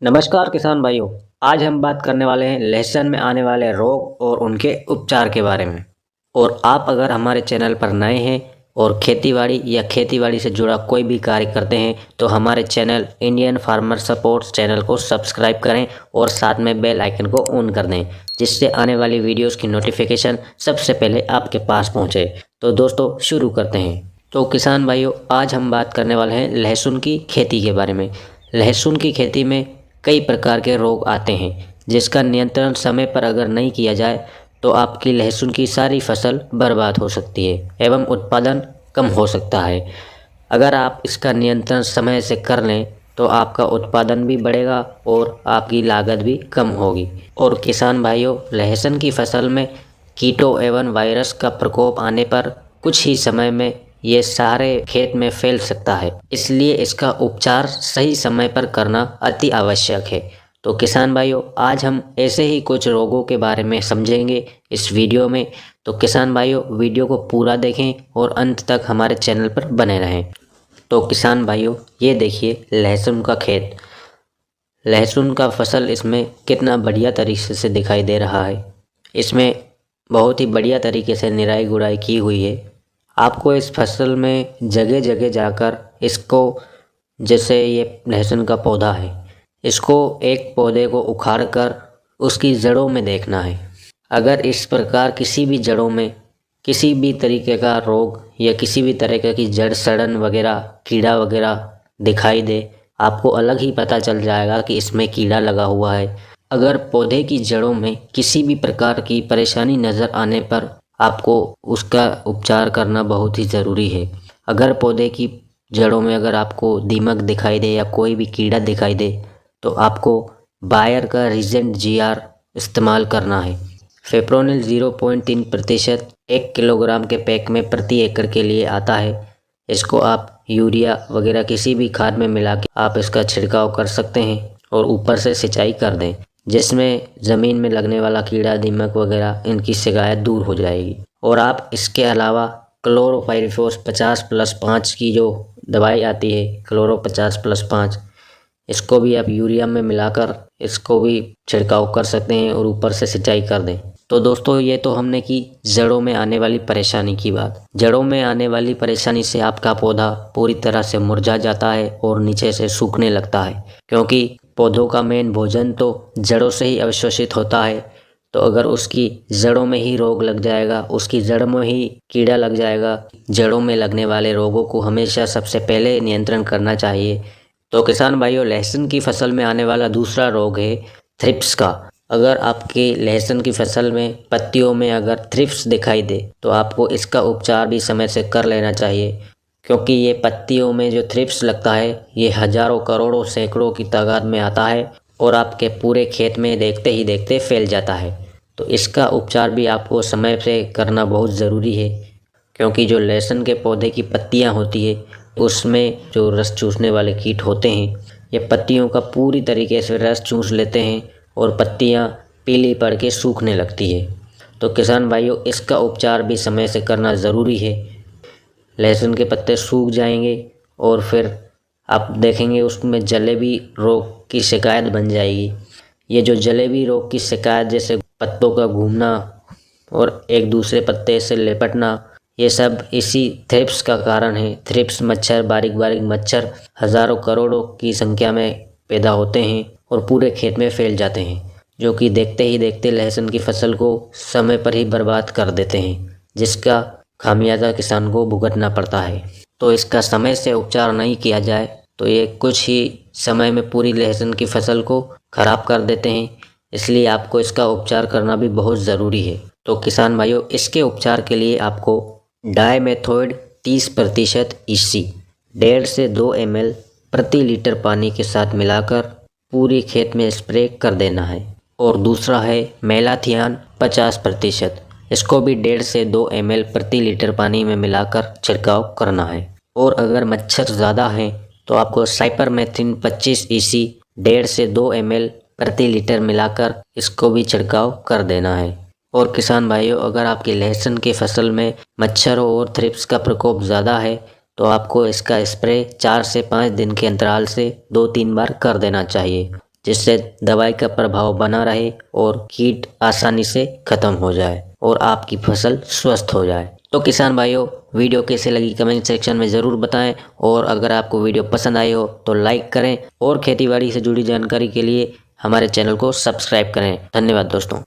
नमस्कार किसान भाइयों। आज हम बात करने वाले हैं लहसुन में आने वाले रोग और उनके उपचार के बारे में। और आप अगर हमारे चैनल पर नए हैं और खेतीबाड़ी या खेतीबाड़ी से जुड़ा कोई भी कार्य करते हैं तो हमारे channel Indian farmer supports channel को सब्सक्राइब करें और साथ में बेल आइकन को ऑन कर दें, जिससे आने वाली वीडियोस की नोटिफिकेशन सबसे पहले आपके पास पहुंचे। तो दोस्तों शुरू करते हैं। तो किसान भाइयों, आज हम बात करने वाले हैं लहसुन की खेती के बारे में। लहसुन की खेती में कई प्रकार के रोग आते हैं, जिसका नियंत्रण समय पर अगर नहीं किया जाए तो आपकी लहसुन की सारी फसल बर्बाद हो सकती है एवं उत्पादन कम हो सकता है। अगर आप इसका नियंत्रण समय से कर लें तो आपका उत्पादन भी बढ़ेगा और आपकी लागत भी कम होगी। और किसान भाइयों, लहसुन की फसल में कीटों एवं वायरस का प्रकोप आने पर कुछ ही समय में ये सारे खेत में फैल सकता है, इसलिए इसका उपचार सही समय पर करना अति आवश्यक है। तो किसान भाइयों, आज हम ऐसे ही कुछ रोगों के बारे में समझेंगे इस वीडियो में। तो किसान भाइयों, वीडियो को पूरा देखें और अंत तक हमारे चैनल पर बने रहें। तो किसान भाइयों, ये देखिए लहसुन का खेत, लहसुन का फसल इसमें कितना बढ़िया तरीके से दिखाई दे रहा है। इसमें बहुत ही बढ़िया तरीके से निराई गुड़ाई की हुई है। आपको इस फसल में जगह जगह जाकर इसको, जैसे ये लहसुन का पौधा है, इसको एक पौधे को उखाड़ कर उसकी जड़ों में देखना है। अगर इस प्रकार किसी भी जड़ों में किसी भी तरीके का रोग या किसी भी तरीके की जड़ सड़न वगैरह, कीड़ा वगैरह दिखाई दे, आपको अलग ही पता चल जाएगा कि इसमें कीड़ा लगा हुआ है। अगर पौधे की जड़ों में किसी भी प्रकार की परेशानी नज़र आने पर आपको उसका उपचार करना बहुत ही ज़रूरी है। अगर पौधे की जड़ों में अगर आपको दीमक दिखाई दे या कोई भी कीड़ा दिखाई दे तो आपको बायर का रीजेंट जीआर इस्तेमाल करना है। फेप्रोनिल 0.3% 1 किलोग्राम के पैक में प्रति एकड़ के लिए आता है। इसको आप यूरिया वगैरह किसी भी खाद में मिला के आप इसका छिड़काव कर सकते हैं और ऊपर से सिंचाई कर दें, जिसमें ज़मीन में लगने वाला कीड़ा दीमक वगैरह इनकी शिकायत दूर हो जाएगी। और आप इसके अलावा क्लोरोपाइरिफॉस 50+5 की जो दवाई आती है, क्लोरो 50+5, इसको भी आप यूरिया में मिलाकर इसको भी छिड़काव कर सकते हैं और ऊपर से सिंचाई कर दें। तो दोस्तों, ये तो हमने की जड़ों में आने वाली परेशानी की बात। जड़ों में आने वाली परेशानी से आपका पौधा पूरी तरह से मुरझा जाता है और नीचे से सूखने लगता है, क्योंकि पौधों का मेन भोजन तो जड़ों से ही अवशोषित होता है। तो अगर उसकी जड़ों में ही रोग लग जाएगा, उसकी जड़ में ही कीड़ा लग जाएगा, जड़ों में लगने वाले रोगों को हमेशा सबसे पहले नियंत्रण करना चाहिए। तो किसान भाइयों, लहसुन की फसल में आने वाला दूसरा रोग है थ्रिप्स का। अगर आपके लहसुन की फसल में पत्तियों में अगर थ्रिप्स दिखाई दे तो आपको इसका उपचार भी समय से कर लेना चाहिए, क्योंकि ये पत्तियों में जो थ्रिप्स लगता है ये हजारों, करोड़ों, सैकड़ों की तादाद में आता है और आपके पूरे खेत में देखते ही देखते फैल जाता है। तो इसका उपचार भी आपको समय से करना बहुत ज़रूरी है, क्योंकि जो लहसुन के पौधे की पत्तियाँ होती है उसमें जो रस चूसने वाले कीट होते हैं, ये पत्तियों का पूरी तरीके से रस चूस लेते हैं और पत्तियाँ पीली पड़ के सूखने लगती है। तो किसान भाइयों, इसका उपचार भी समय से करना ज़रूरी है। लहसुन के पत्ते सूख जाएंगे और फिर आप देखेंगे उसमें जलेबी रोग की शिकायत बन जाएगी। ये जो जलेबी रोग की शिकायत, जैसे पत्तों का घूमना और एक दूसरे पत्ते से लिपटना, ये सब इसी थ्रिप्स का कारण है। थ्रिप्स मच्छर, बारीक बारीक मच्छर हज़ारों, करोड़ों की संख्या में पैदा होते हैं और पूरे खेत में फैल जाते हैं, जो कि देखते ही देखते लहसुन की फसल को समय पर ही बर्बाद कर देते हैं, जिसका खामियाजा किसान को भुगतना पड़ता है। तो इसका समय से उपचार नहीं किया जाए तो ये कुछ ही समय में पूरी लहसुन की फसल को खराब कर देते हैं, इसलिए आपको इसका उपचार करना भी बहुत ज़रूरी है। तो किसान भाइयों, इसके उपचार के लिए आपको डायमेथोइड 30% EC 1.5 से 2 ml प्रति लीटर पानी के साथ मिलाकर पूरी खेत में स्प्रे कर देना है। और दूसरा है मेलाथियान 50%, इसको भी 1.5 से 2 ml प्रति लीटर पानी में मिलाकर छिड़काव करना है। और अगर मच्छर ज़्यादा हैं तो आपको साइपरमेथ्रिन 25 EC 1.5 से 2 ml प्रति लीटर मिलाकर इसको भी छिड़काव कर देना है। और किसान भाइयों, अगर आपकी लहसुन की फसल में मच्छरों और थ्रिप्स का प्रकोप ज़्यादा है तो आपको इसका स्प्रे 4 से 5 दिन के अंतराल से 2-3 बार कर देना चाहिए, जिससे दवाई का प्रभाव बना रहे और कीट आसानी से खत्म हो जाए और आपकी फसल स्वस्थ हो जाए। तो किसान भाइयों, वीडियो कैसे लगी कमेंट सेक्शन में ज़रूर बताएं और अगर आपको वीडियो पसंद आई हो तो लाइक करें और खेतीबाड़ी से जुड़ी जानकारी के लिए हमारे चैनल को सब्सक्राइब करें। धन्यवाद दोस्तों।